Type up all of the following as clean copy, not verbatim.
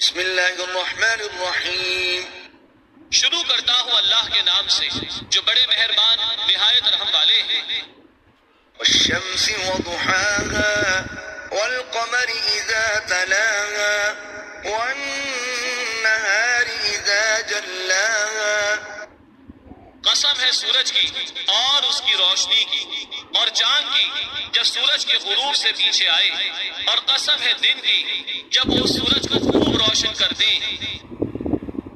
بسم اللہ الرحمن الرحیم. شروع کرتا ہوں اللہ کے نام سے جو بڑے مہربان نہایت رحم والے ہیں. والشمس وضحاها والقمر اذا تلاها والنهار اذا جلاها. قسم ہے سورج کی اور اس کی روشنی کی اور چاند کی جب سورج کے غروب سے پیچھے آئے، اور قسم ہے دن کی جب وہ سورج کو خوب روشن کر دیں.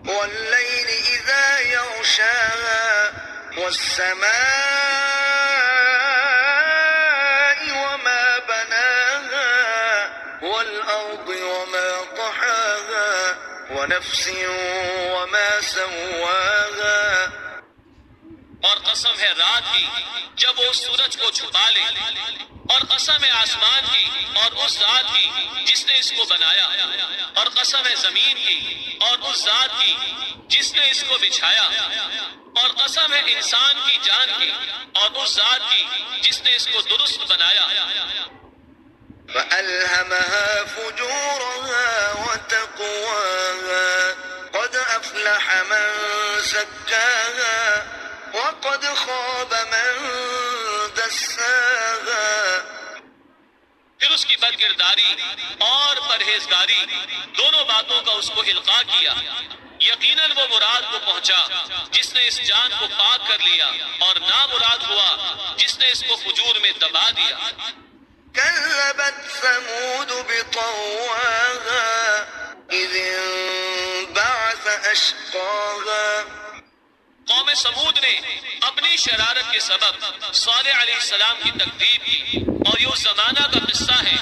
والليل اذا يغشاها والسماء وما بناها والارض وما طحاها ونفس وما سواها. اور قسم ہے رات کی جب وہ سورج کو چھپا لے، اور قسم ہے آسمان کی اور اس ذات کی جس نے اس کو بنایا، اور قسم ہے زمین کی اور اس ذات کی جس نے اس کو بچھایا، اور قسم ہے انسان کی جان کی اور اس ذات کی جس نے اس کو درست بنایا. فألهمها فجورها وتقواها قد أفلح من زكاها وقد خاب من دساها. پھر اس کی بدکرداری اور پرہیزگاری دونوں باتوں کا اس کو القاء کیا. یقیناً وہ مراد کو پہنچا جس نے اس جان کو پاک کر لیا، اور نامراد ہوا جس نے اس کو فجور میں دبا دیا. كذبت ثمود بطغواها إذ انبعث أشقاها. قوم سمود نے اپنی شرارت کے سبب صالح علیہ السلام کی تکذیب کی، اور یہ اس زمانہ کا قصہ ہے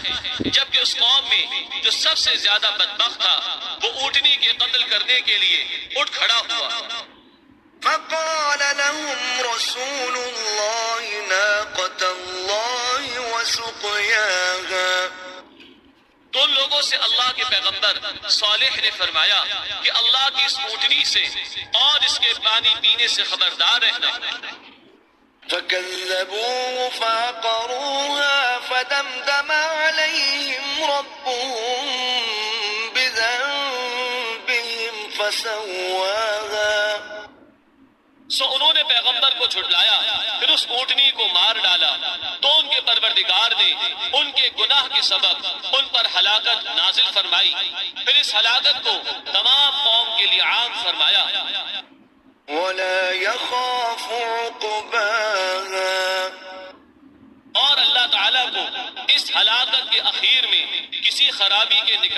جبکہ اس قوم میں جو سب سے زیادہ بدبخت تھا وہ اونٹنی کے قتل کرنے کے لیے اٹھ کھڑا ہوا. فقال لهم رسول الله ناقة الله وسقياها. تو ان لوگوں سے اللہ کے پیغمبر صالح نے فرمایا کہ اللہ کی اس اونٹنی سے اور اس کے پانی پینے سے خبردار رہنا. فكذبوه فعقروها فدمدم عليهم ربهم بذنبهم فسواها. سو انہوں نے پیغمبر کو جھٹلایا، پھر اس اونٹنی کو مار ڈالا، تو ان کے پروردگار نے ان کے گناہ کے سبب ان پر ہلاکت نازل فرمائی، پھر اس ہلاکت کو تمام قوم کے لیے عام فرمایا. ولا يخاف عقباها. اور اللہ تعالیٰ کو اس ہلاکت کے اخیر میں کسی خرابی کے نکل